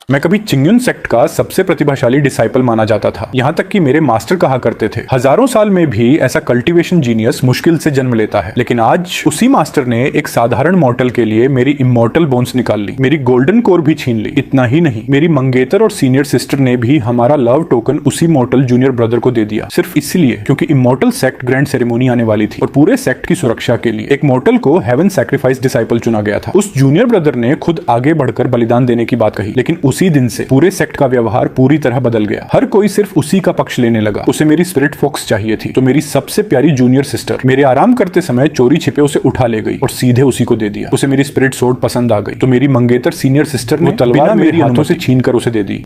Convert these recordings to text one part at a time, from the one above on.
मैं कभी चिंगयुन सेक्ट का सबसे प्रतिभाशाली डिसाइपल माना जाता था। यहाँ तक कि मेरे मास्टर कहा करते थे हजारों साल में भी ऐसा कल्टीवेशन जीनियस मुश्किल से जन्म लेता है। लेकिन आज उसी मास्टर ने एक साधारण मॉर्टल के लिए मेरी इमॉर्टल बोन्स निकाल ली, मेरी गोल्डन कोर भी छीन ली। इतना ही नहीं, मेरी मंगेतर और सीनियर सिस्टर ने भी हमारा लव टोकन उसी मॉर्टल जूनियर ब्रदर को दे दिया, सिर्फ इसलिए क्योंकि इमॉर्टल सेक्ट ग्रैंड सेरेमोनी आने वाली थी और पूरे सेक्ट की सुरक्षा के लिए एक मॉर्टल को हेवन सैक्रिफाइस डिसाइपल चुना गया था। उस जूनियर ब्रदर ने खुद आगे बढ़कर बलिदान देने की बात कही, लेकिन उसी दिन से पूरे सेक्ट का व्यवहार पूरी तरह बदल गया। हर कोई सिर्फ उसी का पक्ष लेने लगा। उसे मेरी स्पिरिट फॉक्स चाहिए थी, तो मेरी सबसे प्यारी जूनियर सिस्टर मेरे आराम करते समय चोरी छिपे उसे उठा ले गई और सीधे उसी को दे दिया। उसे मेरी स्पिरिट सोर्ड पसंद आ गई, तो मेरी मंगेतर सीनियर सिस्टर ने तलवार मेरी हाथों से छीनकर उसे दे दी।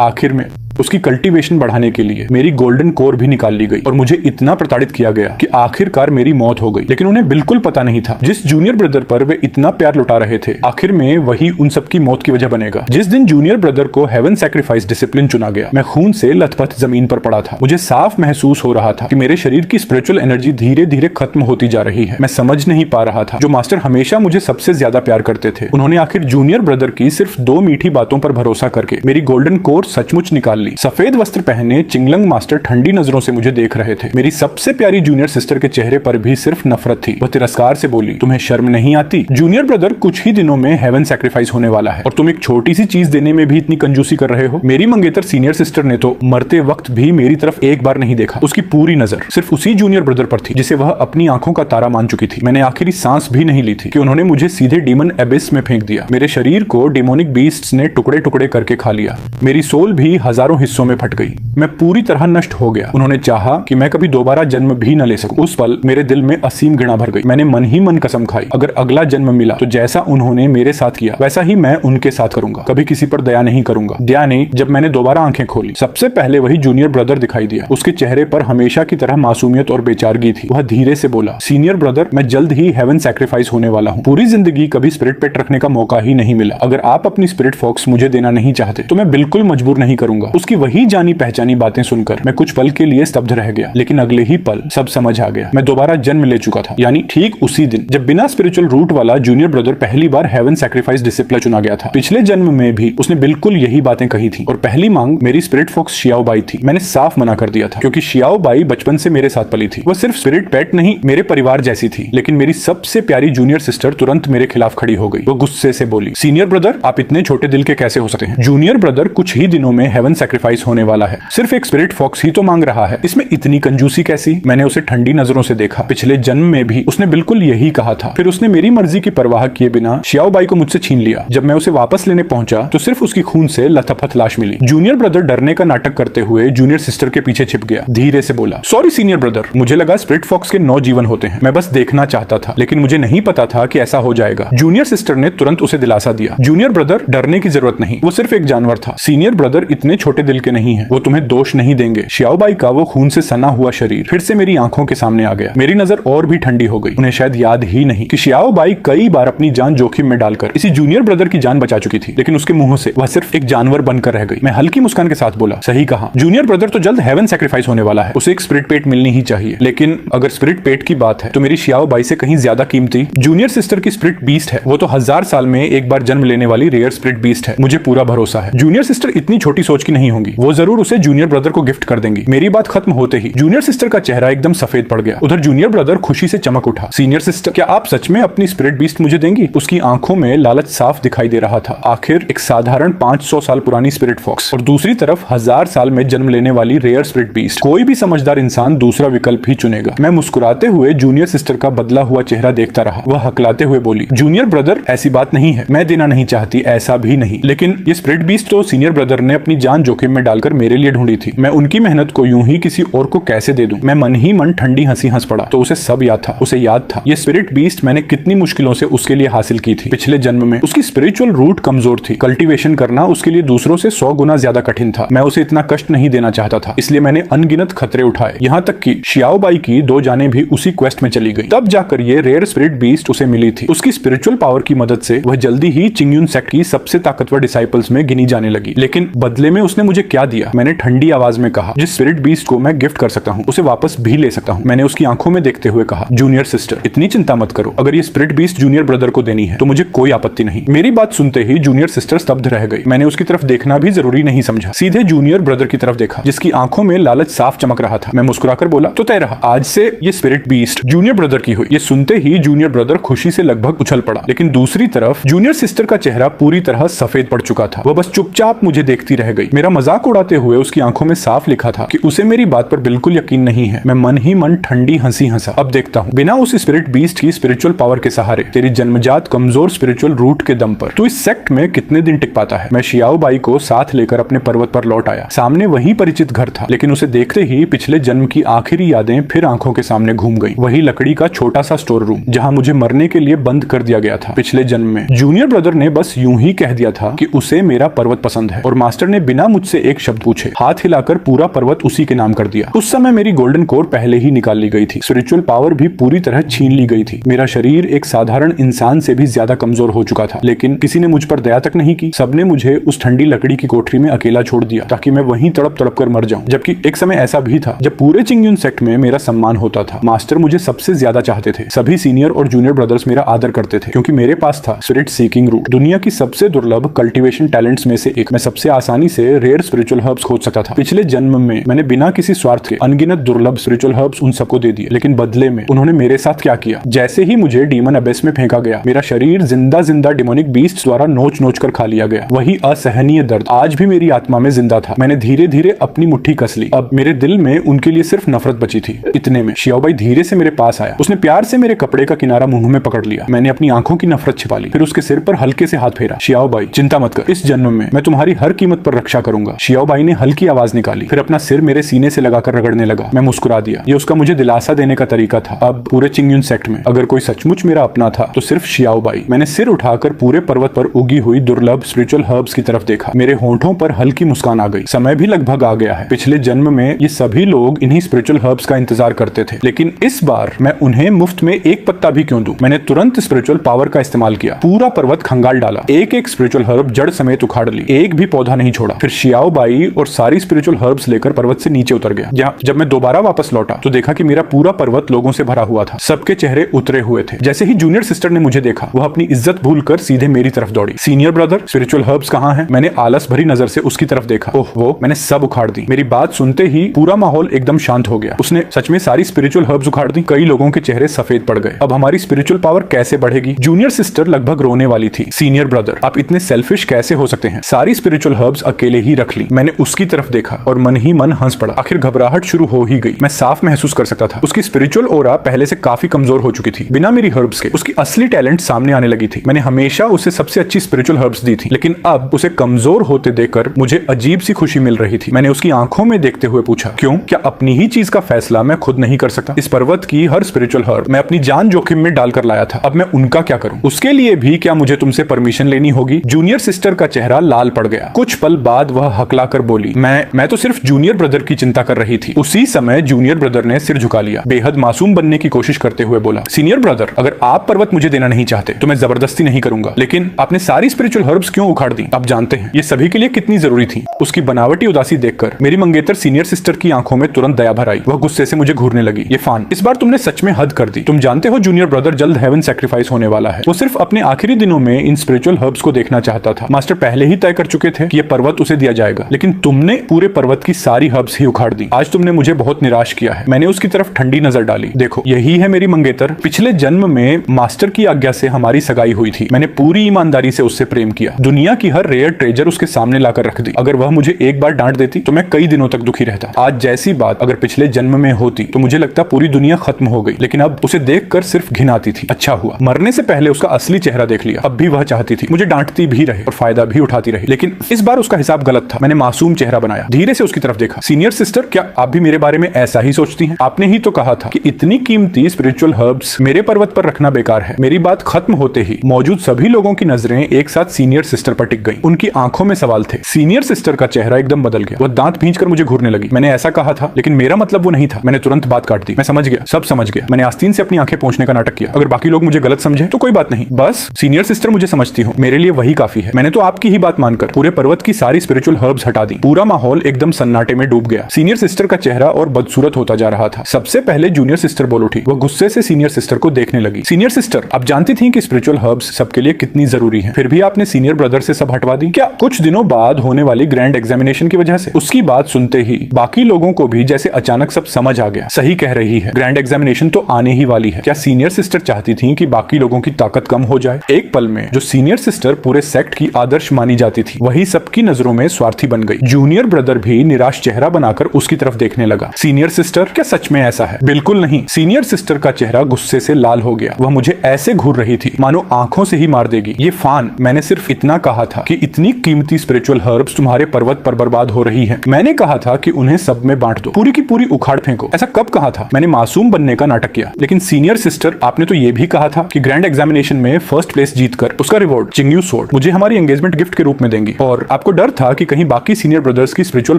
आखिर में उसकी कल्टीवेशन बढ़ाने के लिए मेरी गोल्डन कोर भी निकाल ली गई और मुझे इतना प्रताड़ित किया गया कि आखिरकार मेरी मौत हो गई। लेकिन उन्हें बिल्कुल पता नहीं था जिस जूनियर ब्रदर पर वे इतना प्यार लुटा रहे थे, आखिर में वही उन सबकी मौत की वजह बनेगा। जिस दिन जूनियर ब्रदर को हेवन सैक्रिफाइस डिसिप्लिन चुना गया, मैं खून से लथपथ जमीन पर पड़ा था। मुझे साफ महसूस हो रहा था कि मेरे शरीर की स्पिरिचुअल एनर्जी धीरे धीरे खत्म होती जा रही है। मैं समझ नहीं पा रहा था जो मास्टर हमेशा मुझे सबसे ज्यादा प्यार करते थे, उन्होंने आखिर जूनियर ब्रदर की सिर्फ 2 मीठी बातों पर भरोसा करके मेरी गोल्डन कोर सचमुच निकाल ली। सफेद वस्त्र पहने चिंगलंग मास्टर ठंडी नजरों से मुझे देख रहे थे। मेरी सबसे प्यारी जूनियर सिस्टर के चेहरे पर भी सिर्फ नफरत थी। वह तिरस्कार से बोली, तुम्हें शर्म नहीं आती? जूनियर ब्रदर कुछ ही दिनों में हेवन सैक्रिफाइस होने वाला है और तुम एक छोटी सी चीज देने में भी इतनी कंजूसी कर रहे हो। मेरी मंगेतर सीनियर सिस्टर ने तो मरते वक्त भी मेरी तरफ एक बार नहीं देखा। उसकी पूरी नजर सिर्फ उसी जूनियर ब्रदर पर थी जिसे वह अपनी आंखों का तारा मान चुकी थी। मैंने आखिरी सांस भी नहीं ली थी कि उन्होंने मुझे सीधे डीमन एबिस में फेंक दिया। मेरे शरीर को डेमोनिक बीस्ट्स ने टुकड़े टुकड़े करके खा लिया। मेरी सोल भी हजारों हिस्सों में फट गई। मैं पूरी तरह नष्ट हो गया। उन्होंने चाहा कि मैं कभी दोबारा जन्म भी न ले सकूं। उस पल मेरे दिल में असीम घृणा भर गई। मैंने मन ही मन कसम खाई, अगर अगला जन्म मिला तो जैसा उन्होंने मेरे साथ किया वैसा ही मैं उनके साथ करूंगा। कभी किसी पर दया नहीं करूंगा। दया नहीं। जब मैंने दोबारा आंखें खोली, सबसे पहले वही जूनियर ब्रदर दिखाई दिया। उसके चेहरे पर हमेशा की तरह मासूमियत और बेचारगी थी। वह धीरे से बोला, सीनियर ब्रदर, मैं जल्द ही हेवन सैक्रिफाइस होने वाला हूँ। पूरी जिंदगी कभी स्पिरिट पेट रखने का मौका ही नहीं मिला। अगर आप अपनी स्पिरिट फॉक्स मुझे देना नहीं चाहते तो मैं बिल्कुल मजबूर नहीं करूंगा। उसकी वही जानी पहचानी बातें सुनकर मैं कुछ पल के लिए स्तब्ध रह गया, लेकिन अगले ही पल सब समझ आ गया। मैं दोबारा जन्म ले चुका था, यानी ठीक उसी दिन जब बिना स्पिरिचुअल रूट वाला जूनियर ब्रदर पहली बार हेवन सैक्रिफाइस डिसिप्लिन चुना गया था। पिछले जन्म में भी उसने बिल्कुल यही बातें कही थी और पहली मांग मेरी स्पिरिट फॉक्स शियाओ बाई थी। मैंने साफ मना कर दिया था क्योंकि शियाओ बाई बचपन से मेरे साथ पली थी। वह सिर्फ स्पिरिट पेट नहीं, मेरे परिवार जैसी थी। लेकिन मेरी सबसे प्यारी जूनियर सिस्टर तुरंत मेरे खिलाफ खड़ी हो गई। वो गुस्से से बोली, सीनियर ब्रदर, आप इतने छोटे दिल के कैसे हो सकते हैं? जूनियर ब्रदर कुछ ही दिनों में हेवन सैक्रिफाइस होने वाला है, सिर्फ एक स्पिरिट फॉक्स ही तो मांग रहा है, इसमें इतनी कंजूसी कैसी? मैंने उसे ठंडी नजरों से देखा। पिछले जन्म में भी उसने बिल्कुल यही कहा था। फिर उसने मेरी मर्जी की परवाह किए बिना शियाओ बाई को मुझसे छीन लिया। जब मैं उसे वापस लेने पहुंचा तो सिर्फ उसकी खून से लथपथ लाश मिली। जूनियर ब्रदर डरने का नाटक करते हुए जूनियर सिस्टर के पीछे छिप गया। धीरे से बोला, सॉरी सीनियर ब्रदर, मुझे लगा स्पिरिट फॉक्स के 9 जीवन होते हैं। मैं बस देखना चाहता था, लेकिन मुझे नहीं पता था कि ऐसा हो जाएगा। जूनियर सिस्टर ने तुरंत उसे दिलासा दिया, जूनियर ब्रदर, डरने की जरूरत नहीं, वो सिर्फ एक जानवर था। सीनियर ब्रदर इतने छोटे दिल के नहीं है, वो तुम्हें दोष नहीं देंगे। शियाओ बाई का वो खून से सना हुआ शरीर फिर से मेरी आंखों के सामने आ गया। मेरी नजर और भी ठंडी हो गई। उन्हें शायद याद ही नहीं कि शियाओ बाई कई बार अपनी जान जोखिम में डालकर इसी जूनियर ब्रदर की जान बचा चुकी थी, लेकिन उसके मुंह से वह सिर्फ एक जानवर बनकर रह गई। मैं हल्की मुस्कान के साथ बोला, सही कहा, जूनियर ब्रदर तो जल्द हेवन सैक्रिफाइस होने वाला है, उसे एक स्पिरिट पेट मिलनी ही चाहिए। लेकिन अगर स्पिरिट पेट की बात है तो मेरी शियाओ बाई से कहीं ज्यादा कीमती जूनियर सिस्टर की स्पिरिट बीस्ट है। वो तो 1000 साल में एक बार जन्म लेने वाली रेयर स्पिरिट बीस्ट है। मुझे पूरा भरोसा है जूनियर सिस्टर इतनी छोटी सोच की नहीं होंगी। वो जरूर उसे जूनियर ब्रदर को गिफ्ट कर देंगी। मेरी बात खत्म होते ही जूनियर सिस्टर का चेहरा एकदम सफेद पड़ गया। उधर जूनियर ब्रदर खुशी से चमक उठा, सीनियर सिस्टर, क्या आप सच में अपनी स्पिरिट बीस्ट मुझे देंगी? उसकी आंखों में लालच साफ दिखाई दे रहा था। आखिर एक साधारण 500 साल पुरानी स्पिरिट फॉक्स और दूसरी तरफ 1000 साल में जन्म लेने वाली रेयर स्पिरिट बीस्ट। कोई भी समझदार इंसान दूसरा विकल्प ही चुनेगा। मैं मुस्कुराते हुए जूनियर सिस्टर का बदला हुआ चेहरा देखता रहा। वह हकलाते हुए बोली, जूनियर ब्रदर, ऐसी बात नहीं है, मैं देना नहीं चाहती, ऐसा भी नहीं, लेकिन ये स्पिरिट बीस्ट तो सीनियर ब्रदर ने अपनी जान जोखिम में डालकर मेरे लिए ढूंढी थी। मैं उनकी मेहनत को यूं ही किसी और को कैसे दे दूं? मैं मन ही मन ठंडी हंसी हंस पड़ा। तो उसे सब याद था। उसे याद था ये स्पिरिट बीस्ट मैंने कितनी मुश्किलों से उसके लिए हासिल की थी। पिछले जन्म में उसकी स्पिरिचुअल रूट कमजोर थी। कल्टीवेशन करना उसके लिए दूसरों से 100 गुना ज्यादा कठिन था। मैं उसे इतना कष्ट नहीं देना चाहता था, इसलिए मैंने अनगिनत खतरे उठाए। यहाँ तक कि शियाओ बाई की 2 जानें भी उसी क्वेस्ट में चली गई। तब जाकर ये रेयर स्पिरिट बीस्ट उसे मिली थी। उसकी स्पिरिचुअल पावर की मदद से वह जल्दी ही चिंगयुन सेक्ट की सबसे ताकतवर डिसाइपल्स में गिनी जाने लगी। लेकिन बदले में उसने मुझे क्या दिया? मैंने ठंडी आवाज में कहा, जिस स्पिरिट बीस्ट को मैं गिफ्ट कर सकता हूँ उसे वापस भी ले सकता हूँ। मैंने उसकी आंखों में देखते हुए कहा, जूनियर सिस्टर इतनी चिंता मत करो, अगर ये स्पिरिट बीस्ट जूनियर ब्रदर को देनी है तो मुझे कोई आपत्ति नहीं। मेरी बात सुनते ही जूनियर सिस्टर स्तब्ध रह गई। मैंने उसकी तरफ देखना भी जरूरी नहीं समझा, सीधे जूनियर ब्रदर की तरफ देखा जिसकी आंखों में लालच साफ चमक रहा था। मैं मुस्कुराकर बोला, तो तय रहा, आज से ये स्पिरिट बीस्ट जूनियर ब्रदर की हुई। ये सुनते ही जूनियर ब्रदर खुशी से लगभग उछल पड़ा, लेकिन दूसरी तरफ जूनियर सिस्टर का चेहरा पूरी तरह सफेद पड़ चुका था। वह बस चुपचाप मुझे देखती रह गई। मेरा मजाक उड़ाते हुए उसकी आंखों में साफ लिखा था कि उसे मेरी बात पर बिल्कुल यकीन नहीं है। मैं मन ही मन ठंडी हंसी हंसा। अब देखता हूँ, बिना उस स्पिरिट बीस्ट की स्पिरिचुअल पावर के सहारे, तेरी जन्मजात कमजोर स्पिरिचुअल रूट के दम पर तू इस सेक्ट में कितने दिन टिक पाता है। मैं शियाओ बाई को साथ लेकर अपने पर्वत पर लौट आया। सामने वही परिचित घर था, लेकिन उसे देखते ही पिछले जन्म की आखिरी यादें फिर आंखों के सामने घूम गई। वही लकड़ी का छोटा सा स्टोर रूम जहाँ मुझे मरने के लिए बंद कर दिया गया था। पिछले जन्म में जूनियर ब्रदर ने बस यूं ही कह दिया था कि उसे मेरा पर्वत पसंद है और मास्टर ने बिना मुझसे एक शब्द पूछे हाथ हिलाकर पूरा पर्वत उसी के नाम कर दिया। उस समय मेरी गोल्डन कोर पहले ही निकाल ली गई थी, स्पिरिचुअल पावर भी पूरी तरह छीन ली गई थी। मेरा शरीर एक साधारण इंसान से भी ज्यादा कमजोर हो चुका था, लेकिन किसी ने मुझ पर दया तक नहीं की। सबने मुझे उस ठंडी लकड़ी की कोठरी में अकेला छोड़ दिया ताकि मैं वहीं तड़प तड़प कर मर जाऊं। जबकि एक समय ऐसा भी था जब पूरे चिंगयुन सेक्ट में मेरा सम्मान होता था। मास्टर मुझे सबसे ज्यादा चाहते थे। सभी सीनियर और जूनियर ब्रदर्स मेरा आदर करते थे क्योंकि मेरे पास था स्पिरिट सीकिंग रूट, दुनिया की सबसे दुर्लभ कल्टीवेशन टैलेंट्स में से एक। मैं सबसे आसानी से रेयर स्पिरिचुअल हर्ब्स खोज सकता था। पिछले जन्म में मैंने बिना किसी स्वार्थ के अनगिनत दुर्लभ स्पिरिचुअल हर्ब्स उन सबको दे दिए, लेकिन बदले में उन्होंने मेरे साथ क्या किया? जैसे ही मुझे डीमन अबेस में फेंका गया, मेरा शरीर जिंदा जिंदा डिमोनिक बीस्ट द्वारा नोच नोच कर खा लिया गया। वही असहनीय दर्द आज भी मेरी आत्मा में जिंदा था। मैंने धीरे धीरे अपनी मुट्ठी कस ली। अब मेरे दिल में उनके लिए सिर्फ नफरत बची थी। इतने में शियाओ बाई धीरे से मेरे पास आया। उसने प्यार से मेरे कपड़े का किनारा मुंह में पकड़ लिया। मैंने अपनी आंखों की नफरत छिपा ली, फिर उसके सिर पर हल्के से हाथ फेरा। शियाओ बाई चिंता मत कर, इस जन्म में मैं तुम्हारी हर कीमत पर रक्षा करूंगा। शियाओ बाई ने हल्की आवाज निकाली, फिर अपना सिर मेरे सीने से लगाकर रगड़ने लगा। मैं मुस्कुरा दिया। ये उसका मुझे दिलासा देने का तरीका था। अब पूरे चिंगयुन सेक्ट में अगर कोई सचमुच मेरा अपना था तो सिर्फ शियाओ बाई। मैंने सिर उठाकर पूरे पर्वत पर उगी हुई दुर्लभ स्पिरिचुअल हर्ब्स की तरफ देखा। मेरे होंठों पर हल्की मुस्कान आ गई। समय भी लगभग आ गया है। पिछले जन्म में ये सभी लोग इन्हीं स्पिरिचुअल हर्ब्स का इंतजार करते थे, लेकिन इस बार मैं उन्हें मुफ्त में एक पत्ता भी क्यों दूं? मैंने तुरंत स्पिरिचुअल पावर का इस्तेमाल किया। पूरा पर्वत खंगाल डाला। एक एक स्पिरिचुअल हर्ब जड़ समेत उखाड़ ली, एक भी पौधा नहीं छोड़ा। फिर शियाओ बाई और सारी स्पिरिचुअल हर्ब्स लेकर पर्वत से नीचे उतर गया। जब मैं दोबारा वापस लौटा तो देखा कि मेरा पूरा पर्वत लोगों से भरा हुआ था। सबके चेहरे उतरे हुए थे। जैसे ही जूनियर सिस्टर ने मुझे देखा, वह अपनी इज्जत भूलकर सीधे मेरी तरफ दौड़ी। सीनियर ब्रदर, स्पिरिचुअल हर्ब्स कहाँ हैं? मैंने आलस भरी नजर से उसकी तरफ देखा। ओह वो, मैंने सब उखाड़ दी। मेरी बात सुनते ही पूरा माहौल एकदम शांत हो गया। उसने सच में सारी स्पिरिचुअल हर्ब्स उखाड़ दी। कई लोगों के चेहरे सफेद पड़ गए। अब हमारी स्पिरिचुअल पावर कैसे बढ़ेगी? जूनियर सिस्टर लगभग रोने वाली थी। सीनियर ब्रदर, आप इतने सेल्फिश कैसे हो सकते हैं? सारी स्पिरिचुअल हर्ब्स अकेले ही रख ली। मैंने उसकी तरफ देखा और मन ही मन हंस पड़ा। आखिर घबराहट शुरू हो ही गई। मैं साफ महसूस कर सकता था उसकी स्पिरिचुअल ओरा पहले से काफी कमजोर हो चुकी थी। बिना मेरी हर्ब्स के उसकी असली टैलेंट सामने आने लगी थी। मैंने हमेशा उसे सबसे अच्छी स्पिरिचुअल हर्ब्स दी थी, लेकिन अब उसे कमजोर होते देखकर मुझे अजीब सी खुशी मिल रही थी। मैंने उसकी आंखों में देखते हुए पूछा, क्यों? क्या अपनी ही चीज का फैसला मैं खुद नहीं कर सकता? इस पर्वत की हर स्पिरिचुअल हर्ब मैं अपनी जान जोखिम में डालकर लाया था। अब मैं उनका क्या करूं? उसके लिए भी क्या मुझे तुमसे परमिशन लेनी होगी? जूनियर सिस्टर का चेहरा लाल पड़ गया। कुछ पल बाद वह हकलाकर बोली, मैं तो सिर्फ जूनियर ब्रदर की चिंता कर रही थी। उसी समय जूनियर ब्रदर ने सिर झुका लिया, बेहद मासूम बनने की कोशिश करते हुए बोला, सीनियर ब्रदर, अगर आप पर्वत मुझे देना नहीं चाहते तो मैं जबरदस्ती नहीं करूंगा, लेकिन आपने सारी स्पिरिचुअल हर्ब्स क्यों उखाड़ दी? आप जानते हैं ये सभी के लिए कितनी जरूरी थी। उसकी बनावटी उदासी देखकर मेरी मंगेतर सीनियर सिस्टर की आंखों में तुरंत दया भर आई। वह गुस्से से मुझे घूरने लगी। ये फान, इस बार तुमने सच में हद कर दी। तुम जानते हो जूनियर ब्रदर जल्द हेवन सैक्रिफाइस होने वाला है। वो सिर्फ अपने आखिरी दिनों में इन स्पिरिचुअल हर्ब्स को देखना चाहता था। मास्टर पहले ही तय कर चुके थे कि ये पर्वत उसे दिया जाएगा, लेकिन तुमने पूरे पर्वत की सारी हर्ब्स ही उखाड़ दी। आज तुमने मुझे बहुत निराश किया है। मैंने उसकी तरफ ठंडी नजर डाली। देखो, यही है मेरी मंगेतर। पिछले जन्म में मास्टर की आज्ञा से हमारी सगाई हुई थी। मैंने पूरी ईमानदारी से उससे प्रेम किया। दुनिया की हर रेयर ट्रेजर उसके सामने लाकर रख दी। अगर वह मुझे एक बार डांट देती तो मैं कई दिनों तक दुखी रहता। आज जैसी बात अगर पिछले जन्म में होती तो मुझे लगता पूरी दुनिया खत्म हो गई, लेकिन अब उसे देखकर सिर्फ घिन आती थी। अच्छा हुआ मरने से पहले उसका असली चेहरा देख लिया। अब भी वह चाहती थी मुझे डांटती भी रहे और फायदा भी उठाती रही, लेकिन इस बार उसका हिसाब गलत था। मैंने मासूम चेहरा बनाया, धीरे से उसकी तरफ देखा। सीनियर सिस्टर, क्या आप भी मेरे बारे में ऐसा ही सोचती हैं? आपने ही तो कहा था कि इतनी कीमती स्पिरिचुअल हर्ब्स मेरे पर्वत पर रखना बेकार है। मेरी बात खत्म होते ही मौजूद सभी लोगों की नजरें एक साथ सीनियर सिस्टर पर टिक गईं। उनकी आंखों में सवाल थे। सीनियर सिस्टर का चेहरा एकदम बदल गया। वह दांत भींचकर मुझे घूरने लगी। मैंने ऐसा कहा था, लेकिन मेरा मतलब वो नहीं था। मैंने तुरंत बात काट दी। मैं समझ गया, सब समझ गया। मैंने आस्तीन से अपनी आंखें पोंछने का नाटक किया। अगर बाकी लोग मुझे गलत समझे तो कोई बात नहीं, बस सीनियर सिस्टर मुझे समझती हो, मेरे लिए वही काफी है। मैंने तो आपकी ही बात मानकर पूरे पर्वत की सारी स्पिरिचुअल स्पिरिचुअल हर्ब्स हटा दी, पूरा माहौल एकदम सन्नाटे में डूब गया। सीनियर सिस्टर का चेहरा और बदसूरत होता जा रहा था। सबसे पहले जूनियर सिस्टर बोल उठी। वो गुस्से से सीनियर सिस्टर को देखने लगी। सीनियर सिस्टर, आप जानती थी कि स्पिरिचुअल हर्ब्स सबके लिए कितनी जरूरी हैं, फिर भी आपने सीनियर ब्रदर से सब हटवा दी क्या? कुछ दिनों बाद होने वाली ग्रैंड एग्जामिनेशन की वजह से। उसकी बात सुनते ही बाकी लोगों को भी जैसे अचानक सब समझ आ गया। सही कह रही है, ग्रैंड एग्जामिनेशन तो आने ही वाली है। क्या सीनियर सिस्टर चाहती थी कि बाकी लोगों की ताकत कम हो जाए? एक पल में जो सीनियर सिस्टर पूरे सेक्ट की आदर्श मानी जाती थी, वही सबकी नजरों में स्वार्थी बन गई। जूनियर ब्रदर भी निराश चेहरा बनाकर उसकी तरफ देखने लगा। सीनियर सिस्टर, क्या सच में ऐसा है? बिल्कुल नहीं। सीनियर सिस्टर का चेहरा गुस्से से लाल हो गया। वह मुझे ऐसे घूर रही थी मानो आंखों से ही मार देगी। ये फान, मैंने सिर्फ इतना कहा था कि इतनी कीमती स्पिरिचुअल हर्ब्स तुम्हारे पर्वत पर बर्बाद हो रही है। मैंने कहा था कि उन्हें सब में बांट दो, पूरी की पूरी उखाड़ फेंको। ऐसा कब कहा था? मैंने मासूम बनने का नाटक किया। लेकिन सीनियर सिस्टर, आपने तो ये भी कहा था कि ग्रैंड एग्जामिनेशन में फर्स्ट प्लेस जीतकर उसका रिवॉर्ड चिंग्यू स्वॉर्ड मुझे हमारी एंगेजमेंट गिफ्ट के रूप में देंगी, और आपको डर था कि कहीं बाकी सीनियर ब्रदर्स की स्पिरिचुअल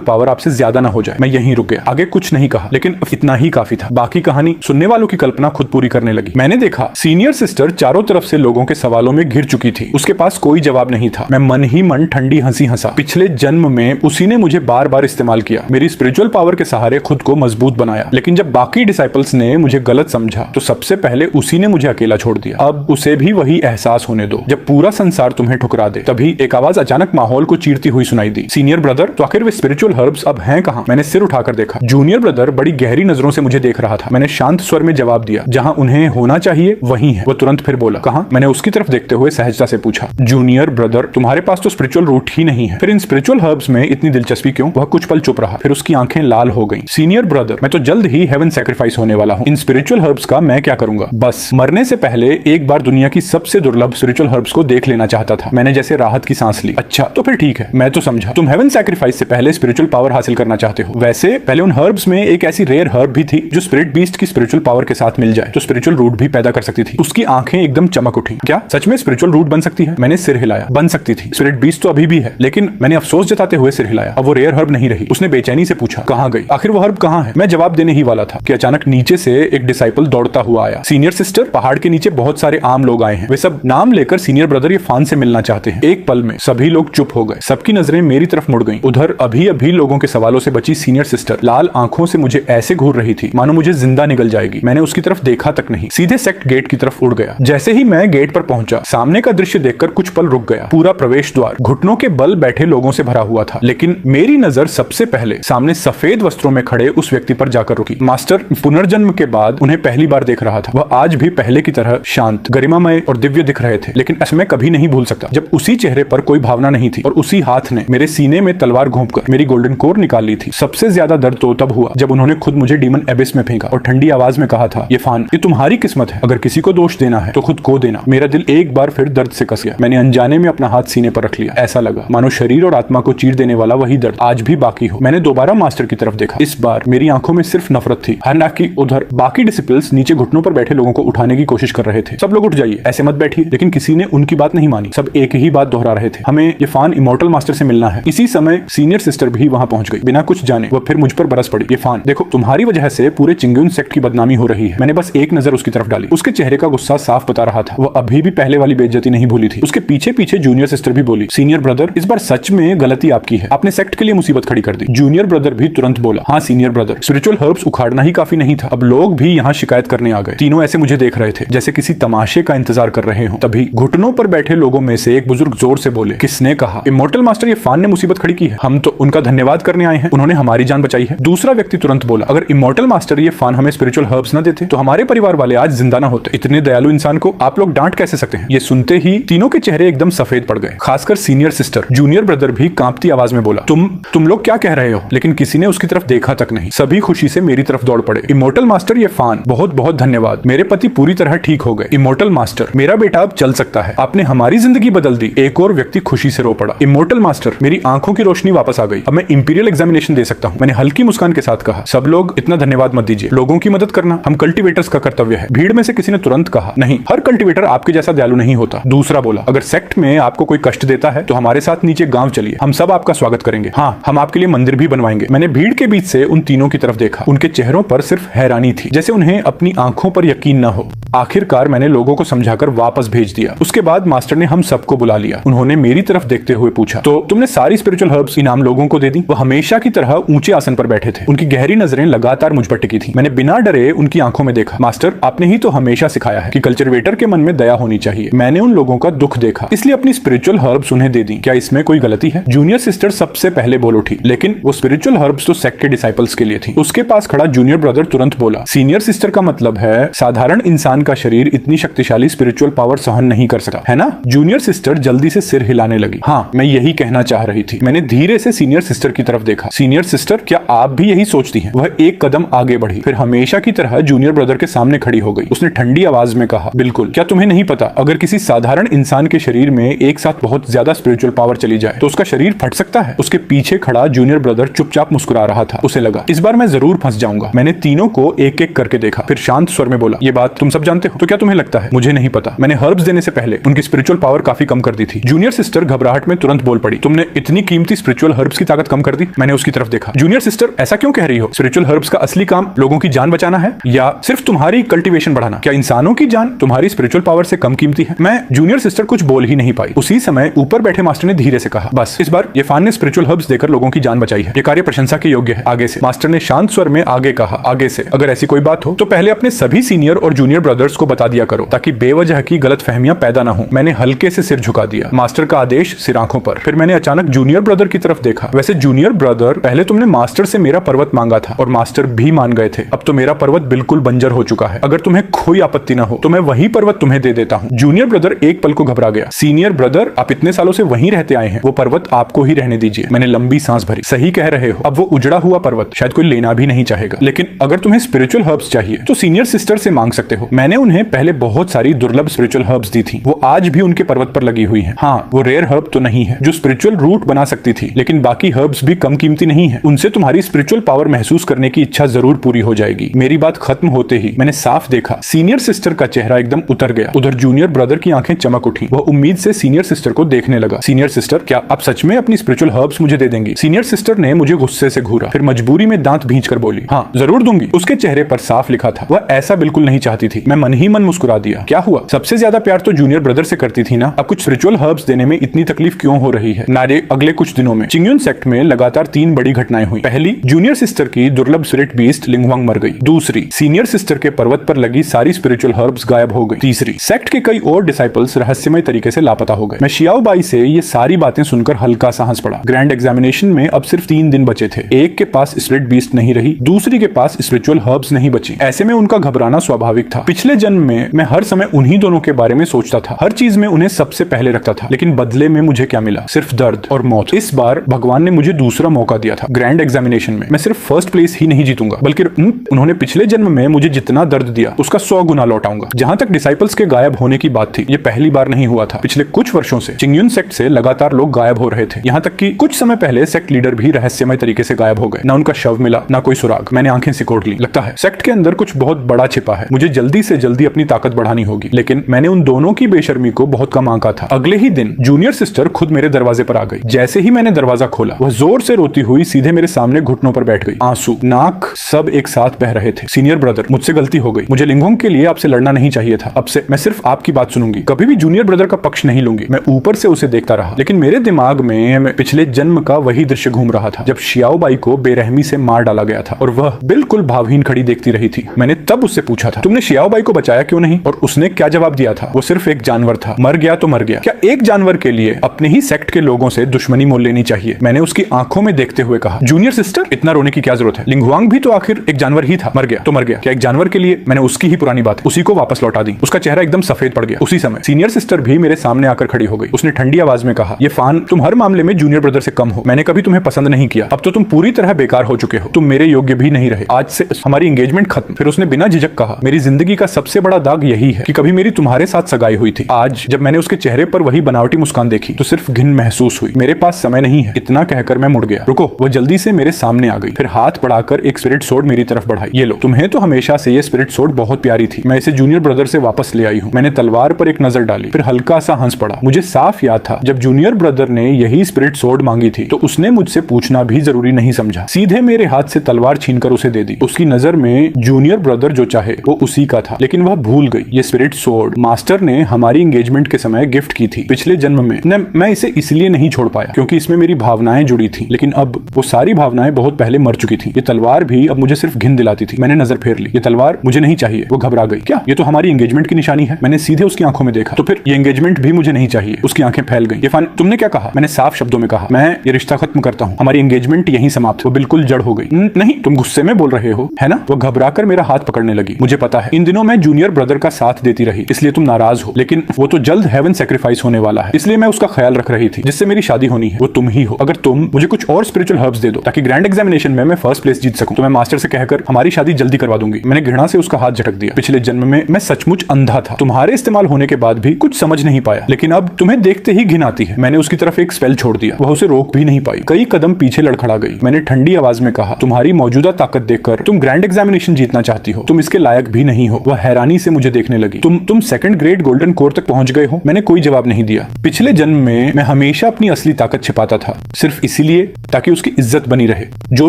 पावर आपसे ज्यादा ना हो जाए। मैं यहीं रुक गया, आगे कुछ नहीं कहा, लेकिन इतना ही काफी था। बाकी कहानी सुनने वालों की कल्पना खुद पूरी करने लगी। मैंने देखा सीनियर सिस्टर चारों तरफ से लोगों के सवालों में घिर चुकी थी। उसके पास कोई जवाब नहीं था। मैं मन ही मन ठंडी हंसी हंसा। पिछले जन्म में उसी ने मुझे बार बार इस्तेमाल किया, मेरी स्पिरिचुअल पावर के सहारे खुद को मजबूत बनाया। लेकिन जब बाकी डिसाइपल्स ने मुझे गलत समझा तो सबसे पहले उसी ने मुझे अकेला छोड़ दिया। अब उसे भी वही एहसास होने दो जब पूरा संसार तुम्हें ठुकरा दे। तभी एक आवाज अचानक माहौल को चीरती हुई सुनाई दी। सीनियर ब्रदर, तो आखिर वे स्पिरिचुअल हर्ब्स अब हैं कहां? मैंने सिर उठाकर देखा। जूनियर ब्रदर बड़ी गहरी नजरों से मुझे देख रहा था। मैंने शांत स्वर में जवाब दिया, जहां उन्हें होना चाहिए वही है। वो तुरंत फिर बोला, कहां? मैंने उसकी तरफ देखते हुए सहजता से पूछा। जूनियर ब्रदर, तुम्हारे पास तो स्पिरिचुअल रूट ही नहीं है, फिर इन स्पिरिचुअल हर्ब्स में इतनी दिलचस्पी क्यों? वह कुछ पल चुप रहा, फिर उसकी आंखें लाल हो गईं। सीनियर ब्रदर, मैं तो जल्द ही हेवन सैक्रिफाइस होने वाला हूं। इन स्पिरिचुअल हर्ब्स का मैं क्या करूंगा? बस मरने से पहले एक बार दुनिया की सबसे दुर्लभ स्पिरिचुअल हर्ब्स को देख लेना चाहता था। मैंने जैसे राहत की सांस ली। अच्छा, तो फिर ठीक है, मैं तो समझा तुम हेवन सैक्रिफाइस से पहले स्पिरिचुअल पावर हासिल करना चाहते हो। वैसे पहले उन हर्ब्स में एक ऐसी रेयर हर्ब भी थी जो स्पिरिट बीस्ट की स्पिरिचुअल पावर के साथ मिल जाए तो स्पिरिचुअल रूट भी पैदा कर सकती थी। उसकी आंखें एकदम चमक उठी। क्या सच में स्पिरिचुअल रूट बन सकती है? मैंने सिर हिलाया। बन सकती थी, स्पिरिट बीस्ट तो अभी भी है, लेकिन मैंने अफसोस जताते हुए सिर हिलाया। अब वो रेयर हर्ब नहीं रही। उसने बेचैनी से पूछा, कहां गई? आखिर वो हर्ब कहां है? मैं जवाब देने ही वाला था कि अचानक नीचे से एक डिसाइपल दौड़ता हुआ आया। सीनियर सिस्टर, पहाड़ के नीचे बहुत सारे आम लोग आए हैं। वे सब नाम लेकर सीनियर ब्रदर ये फान से मिलना चाहते हैं। एक पल में सभी लोग चुप हो गए। सबकी नजरें मेरी तरफ मुड़ गईं। उधर अभी अभी लोगों के सवालों से बची सीनियर सिस्टर लाल आंखों से मुझे ऐसे घूर रही थी मानो मुझे जिंदा निगल जाएगी। मैंने उसकी तरफ देखा तक नहीं, सीधे सेक्ट गेट की तरफ उड़ गया। जैसे ही मैं गेट पर पहुंचा, सामने का दृश्य देखकर कुछ पल रुक गया। पूरा प्रवेश द्वार घुटनों के बल बैठे लोगों से भरा हुआ था, लेकिन मेरी नजर सबसे पहले सामने सफेद वस्त्रों में खड़े उस व्यक्ति पर जाकर रुकी। मास्टर पुनर्जन्म के बाद उन्हें पहली बार देख रहा था। वह आज भी पहले की तरह शांत, गरिमामय और दिव्य दिख रहे थे, लेकिन ऐसा मैं कभी नहीं भूल सकता जब उसी चेहरे पर कोई भावना नहीं थी और उसी हाथ ने मेरे सीने में तलवार घोंपकर मेरी गोल्डन कोर निकाल ली थी। सबसे ज्यादा दर्द तो तब हुआ जब उन्होंने खुद मुझे डीमन एबिस में फेंका और ठंडी आवाज में कहा था, ये फान, ये तुम्हारी किस्मत है, अगर किसी को दोष देना है तो खुद को देना। मेरा दिल एक बार फिर दर्द से कस गया। मैंने अनजाने में अपना हाथ सीने पर रख लिया। ऐसा लगा मानो शरीर और आत्मा को चीर देने वाला वही दर्द आज भी बाकी हो। मैंने दोबारा मास्टर की तरफ देखा। इस बार मेरी आंखों में सिर्फ नफरत थी। हालांकि उधर बाकी डिसिपल्स नीचे घुटनों पर बैठे लोगों को उठाने की कोशिश कर रहे थे। सब लोग उठ जाइए, ऐसे मत बैठिए। लेकिन किसी ने उनकी बात नहीं मानी। सब एक ही बात दोहरा रहे थे, हमें ये फान इमॉर्टल मास्टर से मिलना है। इसी समय सीनियर सिस्टर भी वहां पहुंच गई। बिना कुछ जाने वह फिर मुझ पर बरस पड़ी। ये फान, देखो तुम्हारी वजह से पूरे चिंग्यून सेक्ट की बदनामी हो रही है। मैंने बस एक नजर उसकी तरफ डाली। उसके चेहरे का गुस्सा साफ बता रहा था। वह अभी भी पहले वाली बेइज्जती नहीं भूली थी। उसके पीछे पीछे जूनियर सिस्टर भी बोली, सीनियर ब्रदर, इस बार सच में गलती आपकी है। आपने सेक्ट के लिए मुसीबत खड़ी कर दी। जूनियर ब्रदर भी तुरंत बोला, हाँ सीनियर ब्रदर, स्पिरिचुअल हर्ब्स उखाड़ना ही काफी नहीं था, अब लोग भी यहाँ शिकायत करने आ गए। तीनों ऐसे मुझे देख रहे थे जैसे किसी तमाशे का इंतजार कर रहे हो। तभी घुटनों पर बैठे लोगों में से एक बुजुर्ग जोर से बोले, किसने कहा इमॉर्टल मास्टर ये फान ने मुसीबत खड़ी की है? हम तो उनका धन्यवाद करने आए हैं, उन्होंने हमारी जान बचाई है। दूसरा व्यक्ति तुरंत बोला, अगर इमॉर्टल मास्टर ये फान हमें स्पिरिचुअल हर्ब्स न देते तो हमारे परिवार वाले आज जिंदा न होते। इतने दयालु इंसान को आप लोग डांट कैसे सकते हैं? ये सुनते ही तीनों के चेहरे एकदम सफेद पड़ गए, खासकर सीनियर सिस्टर। जूनियर ब्रदर भी कांपती आवाज में बोला, तुम लोग क्या कह रहे हो? लेकिन किसी ने उसकी तरफ देखा तक नहीं। सभी खुशी से मेरी तरफ दौड़ पड़े। इमॉर्टल मास्टर ये फान, बहुत बहुत धन्यवाद, मेरे पति पूरी तरह ठीक हो गए। इमॉर्टल मास्टर, मेरा बेटा अब चल सकता है, आपने हमारी जिंदगी बदल दी। एक और व्यक्ति खुशी से रो पड़ा, इमॉर्टल मास्टर, मेरी आंखों की रोशनी वापस आ गई, अब मैं इंपीरियल एग्जामिनेशन दे सकता हूँ। मैंने हल्की मुस्कान के साथ कहा, सब लोग इतना धन्यवाद मत दीजिए, लोगों की मदद करना हम कल्टिवेटर्स का कर्तव्य है। भीड़ में से किसी ने तुरंत कहा, नहीं, हर कल्टिवेटर आपके जैसा दयालु नहीं होता। दूसरा बोला, अगर सेक्ट में आपको कोई कष्ट देता है तो हमारे साथ नीचे गांव चलिए, हम सब आपका स्वागत करेंगे। हाँ, हम आपके लिए मंदिर भी बनवाएंगे। मैंने भीड़ के बीच से उन तीनों की तरफ देखा। उनके चेहरों पर सिर्फ हैरानी थी, जैसे उन्हें अपनी आंखों पर यकीन न हो। आखिरकार मैंने लोगों को समझाकर वापस भेज दिया। उसके बाद मास्टर ने हम सबको बुला लिया। उन्होंने मेरी तरफ देखते हुए पूछा, तो तुमने सारी स्पिरिचुअल हर्ब्स इनाम लोगों को दे दी? वो हमेशा की तरह ऊंचे आसन पर बैठे थे। उनकी गहरी नजरें लगातार मुझ पर टिकी थी। मैंने बिना डरे उनकी आंखों में देखा। मास्टर, आपने ही तो हमेशा सिखाया है कि कल्चरवेटर के मन में दया होनी चाहिए। मैंने उन लोगों का दुख देखा, इसलिए अपनी स्पिरिचुअल हर्ब्स उन्हें दे दी। क्या इसमें कोई गलती है? जूनियर सिस्टर सबसे पहले बोल उठी, लेकिन वो स्पिरिचुअल हर्ब्स तो सेक्ट के डिसाइपल्स के लिए थी। उसके पास खड़ा जूनियर ब्रदर तुरंत बोला, सीनियर सिस्टर का मतलब है साधारण इंसान का शरीर इतनी शक्तिशाली स्पिरिचुअल पावर सहन नहीं कर सकता, है ना? जूनियर सिस्टर जल्दी से सिर हिलाने लगी। हाँ, मैं यही कहना चाह रही थी। मैंने धीरे से सीनियर सिस्टर की तरफ देखा। सीनियर सिस्टर, क्या आप भी यही सोचती हैं? वह एक कदम आगे बढ़ी, फिर हमेशा की तरह जूनियर ब्रदर के सामने खड़ी हो गई। उसने ठंडी आवाज में कहा, बिल्कुल। क्या तुम्हें नहीं पता, अगर किसी साधारण इंसान के शरीर में एक साथ बहुत ज्यादा स्पिरिचुअल पावर चली जाए तो उसका शरीर फट सकता है? उसके पीछे खड़ा जूनियर ब्रदर चुपचाप मुस्कुरा रहा था। उसे लगा, इस बार मैं जरूर फंस जाऊंगा। मैंने तीनों को एक एक करके देखा, फिर शांत स्वर में बोला, ये बात तुम सब जानते हो? तो क्या तुम्हें लगता है? मुझे नहीं पता। मैंने हर्ब्स देने से पहले उनकी स्पिरिचुअल पावर काफी कम कर दी थी। जूनियर सिस्टर घबराहट में तुरंत बोल पड़ी, तुमने इतनी कीमती स्पिरिचुअल हर्ब्स की ताकत कम कर दी? मैंने उसकी तरफ देखा। जूनियर सिस्टर, ऐसा क्यों कह रही हो? स्पिरिचुअल हर्ब्स का असली काम लोगों की जान बचाना है या सिर्फ तुम्हारी कल्टीवेशन बढ़ाना? क्या इंसानों की जान तुम्हारी स्पिरिचुअल पावर से कम कीमती है? मैं जूनियर सिस्टर कुछ बोल ही नहीं पाई। उसी समय ऊपर बैठे मास्टर ने धीरे से कहा, बस इस बार ये फान ने स्पिरिचुअल हर्ब्स देकर लोगों की जान बचाई है। ये कार्य प्रशंसा के योग्य है। आगे से। मास्टर ने शांत स्वर में आगे कहा, आगे से अगर ऐसी कोई बात हो तो पहले अपने सभी सीनियर और जूनियर ब्रदर्स को बता दिया करो, ताकि बेवजह की गलतफहमियां पैदा ना हो। मैंने हल्के से सिर झुका दिया। मास्टर का आदेश सिर आंखों पर। फिर मैंने अचानक जूनियर ब्रदर की तरफ देखा। वैसे जूनियर ब्रदर, पहले तुमने मास्टर से मेरा पर्वत मांगा था और मास्टर भी मान गए थे। अब तो मेरा पर्वत बिल्कुल बंजर हो चुका है। अगर तुम्हें कोई आपत्ति ना हो तो मैं वही पर्वत तुम्हें दे देता हूँ। जूनियर ब्रदर एक पल को घबरा गया। सीनियर ब्रदर, आप इतने सालों से वहीं रहते आए हैं, वो पर्वत आपको ही रहने दीजिए। मैंने लंबी सांस भरी। सही कह रहे हो, अब वो उजड़ा हुआ पर्वत शायद कोई लेना भी नहीं चाहेगा। लेकिन अगर तुम्हें स्पिरिचुअल हर्ब्स चाहिए तो सीनियर सिस्टर से मांग सकते हो। मैंने उन्हें पहले बहुत सारी दुर्लभ स्पिरिचुअल हर्ब्स दी थी। वो आज भी उनके पर्वत पर लगी हुई हैं। हाँ, वो रेयर हर्ब तो नहीं है जो स्पिरिचुअल रूट बना सकती थी, लेकिन बाकी हर्ब्स भी कम कीमती नहीं है। उनसे तुम्हारी स्पिरिचुअल पावर महसूस करने की इच्छा जरूर पूरी हो जाएगी। मेरी बात खत्म होते ही मैंने साफ देखा, सीनियर सिस्टर का चेहरा एकदम उतर गया। उधर जूनियर ब्रदर की आंखें चमक उठी। वह उम्मीद से सीनियर सिस्टर को देखने लगा। सीनियर सिस्टर, क्या आप सच में अपनी स्पिरिचुअल हर्ब्स मुझे दे देंगी? सीनियर सिस्टर ने मुझे गुस्से से घूरा, फिर मजबूरी में दांत भींचकर बोली, हाँ जरूर दूंगी। उसके चेहरे पर साफ लिखा था, वह ऐसा बिल्कुल नहीं चाहती थी। मैं मन ही मन मुस्कुरा दिया। क्या हुआ? सबसे ज्यादा प्यार तो जूनियर ब्रदर से करती थी ना, अब कुछ स्पिरिचुअल हर्ब्स देने में इतनी तकलीफ क्यों हो रही है? नारे, अगले कुछ दिनों में चिंगयुन सेक्ट में लगातार 3 बड़ी घटनाएं हुई। पहली, जूनियर सिस्टर की दुर्लभ स्पिरिट बीस्ट लिंगवांग मर गई। दूसरी, सीनियर सिस्टर के पर्वत पर लगी सारी स्पिरिचुअल हर्ब्स गायब हो गई। तीसरी, सेक्ट के कई और डिसाइपल्स रहस्यमय तरीके से लापता हो गए। मैं शियाओ बाई से ये सारी बातें सुनकर हल्का सा हंस पड़ा। ग्रैंड एग्जामिनेशन में अब सिर्फ 3 दिन बचे थे। एक के पास स्पिरिट बीस्ट नहीं रही, दूसरी के पास स्पिरिचुअल हर्ब्स नहीं बची। ऐसे में उनका घबराना स्वाभाविक था। पिछले जन्म में मैं हर समय उन्हीं दोनों के बारे में सोचता था, हर चीज में उन्हें सबसे पहले रखता था, लेकिन बदले में मुझे क्या मिला? सिर्फ दर्द और मौत। इस बार भगवान ने मुझे दूसरा मौका दिया था। ग्रैंड एग्जामिनेशन में मैं सिर्फ फर्स्ट प्लेस ही नहीं जीतूंगा, बल्कि उन्होंने पिछले जन्म में मुझे जितना दर्द दिया उसका 100 गुना लौटाऊंगा। जहां तक डिसाइपल्स के गायब होने की बात थी, ये पहली बार नहीं हुआ था। पिछले कुछ वर्षों से चिंगयुन सेक्ट से लगातार लोग गायब हो रहे थे। यहाँ तक कि कुछ समय पहले सेक्ट लीडर भी रहस्यमय तरीके से गायब हो गए। ना उनका शव मिला, ना कोई सुराग। मैंने आंखें सिकोड़ ली। लगता है सेक्ट के अंदर कुछ बहुत बड़ा छिपा है। मुझे जल्दी से जल्दी अपनी ताकत बढ़ानी होगी। लेकिन मैंने उन दोनों की बेशर्मी को बहुत कम आंका था। अगले ही दिन जूनियर सिस्टर खुद मेरे दरवाजे पर आ गई। जैसे ही मैंने दरवाजा खोला, वह जोर से रोती हुई सीधे मेरे सामने घुटनों पर बैठ गई। आंसू, नाक सब एक साथ बह रहे थे। सीनियर ब्रदर, मुझसे गलती हो गई। मुझे लिंगोंग के लिए आपसे लड़ना नहीं चाहिए था। अब से मैं सिर्फ आपकी बात सुनूंगी, कभी भी जूनियर ब्रदर का पक्ष नहीं लूंगी। मैं ऊपर से उसे देखता रहा, लेकिन मेरे दिमाग में पिछले जन्म का वही दृश्य घूम रहा था, जब शियाओ बाई को बेरहमी से मार डाला गया था और वह बिल्कुल भावहीन खड़ी देखती रही थी। मैंने तब उससे पूछा था, तुमने शियाओ बाई को बचाया क्यों नहीं? और उसने क्या जवाब दिया था? वो सिर्फ एक जानवर था, मर गया तो मर गया। क्या एक जानवर के लिए अपने ही सेक्ट के लोगों से दुश्मनी मोल लेनी चाहिए? मैंने उसकी आंखों में देखते हुए कहा, जूनियर सिस्टर, इतना रोने की क्या जरूरत है? लिंगवांग भी तो आखिर एक जानवर ही था, मर गया तो मर गया। क्या एक जानवर के लिए? मैंने उसकी ही पुरानी बात उसी को वापस लौटा दी। उसका चेहरा एकदम सफेद पड़ गया। उसी समय सीनियर सिस्टर भी मेरे सामने आकर खड़ी हो गई। उसने ठंडी आवाज में कहा, ये फान, तुम हर मामले में जूनियर ब्रदर से कम हो। मैंने कभी तुम्हें पसंद नहीं किया, अब तो तुम पूरी तरह बेकार हो चुके हो। तुम मेरे योग्य भी नहीं रहे। आज से हमारी एंगेजमेंट खत्म। फिर उसने बिना झिझक कहा, मेरी जिंदगी का सबसे बड़ा दाग यही है कि कभी मेरी तुम्हारे साथ सगाई हुई थी। आज जब मैंने उसके चेहरे पर वही बनावटी मुस्कान देखी तो सिर्फ घिन महसूस हुई। मेरे पास समय नहीं है। इतना कहकर मैं मुड़ गया। रुको, वह जल्दी से मेरे सामने आ गई, फिर हाथ बढ़ाकर एक स्पिरिट सोर्ड मेरी तरफ बढ़ाई। ये लो, तुम्हें तो हमेशा से ये स्पिरिट सोर्ड बहुत प्यारी थी। मैं इसे जूनियर ब्रदर से वापस ले आई हूँ। मैंने तलवार पर एक नजर डाली, फिर हल्का सा हंस पड़ा। मुझे साफ याद था, जब जूनियर ब्रदर ने यही स्पिरिट सोर्ड मांगी थी तो उसने मुझसे पूछना भी जरूरी नहीं समझा, सीधे मेरे हाथ से तलवार छीनकर उसे दे दी। उसकी नजर में जूनियर ब्रदर जो चाहे वो उसी का था। लेकिन वह भूल गई। ये स्पिरिट स्वॉर्ड मास्टर ने हमारी एंगेजमेंट के समय गिफ्ट की थी पिछले जन्म में। मैं इसे इसलिए नहीं छोड़ पाया क्योंकि इसमें मेरी भावनाएं जुड़ी थी, लेकिन अब वो सारी भावनाएं बहुत पहले मर चुकी थी। ये तलवार भी अब मुझे सिर्फ घिन दिलाती थी। मैंने नजर फेर ली। ये तलवार मुझे नहीं चाहिए। वो घबरा गई। क्या ये तो हमारी एंगेजमेंट की निशानी है? मैंने सीधे उसकी आंखों में देखा। तो फिर ये एंगेजमेंट भी मुझे नहीं चाहिए। उसकी आंखें फैल गई। ये तुमने क्या कहा? मैंने साफ शब्दों में कहा, मैं ये रिश्ता खत्म करता हूँ। हमारी एंगेजमेंट यहीं समाप्त। वो बिल्कुल जड़ हो गई। नहीं, तुम गुस्से में बोल रहे हो, है ना? वो घबराकर मेरा हाथ पकड़ने लगी। मुझे पता है इन दिनों मैं जूनियर ब्रदर का साथ देती रही, इसलिए तुम नाराज हो, लेकिन वो तो जल्द हेवन सैक्रिफाइस होने वाला है, इसलिए मैं उसका ख्याल रख रही थी। जिससे मेरी शादी होनी है वो तुम ही हो। अगर तुम मुझे कुछ और स्पिरिचुअल हर्ब्स दे दो ताकि ग्रैंड एग्जामिनेशन में मैं फर्स्ट प्लेस जीत सकूं, तो मैं मास्टर से कहकर हमारी शादी जल्दी करवा दूंगी। मैंने घृणा से उसका हाथ झटक दिया। पिछले जन्म में मैं सचमुच अंधा था। तुम्हारे इस्तेमाल होने के बाद भी कुछ समझ नहीं पाया, लेकिन अब तुम्हें देखते ही घिन आती है। मैंने उसकी तरफ एक स्पेल छोड़ दिया। वह उसे रोक भी नहीं पाई। कई कदम पीछे लड़खड़ा गई। मैंने ठंडी आवाज में कहा, तुम्हारी मौजूदा ताकत देखकर तुम ग्रैंड एग्जामिनेशन जीतना चाहती हो। तुम इसके लायक भी नहीं हो। वह हैरानी से मुझे देखने लगी। तुम सेकंड ग्रेड गोल्डन कोर तक पहुंच गए हो? मैंने कोई जवाब नहीं दिया। पिछले जन्म में मैं हमेशा अपनी असली ताकत छिपाता था, सिर्फ इसीलिए ताकि उसकी इज्जत बनी रहे। जो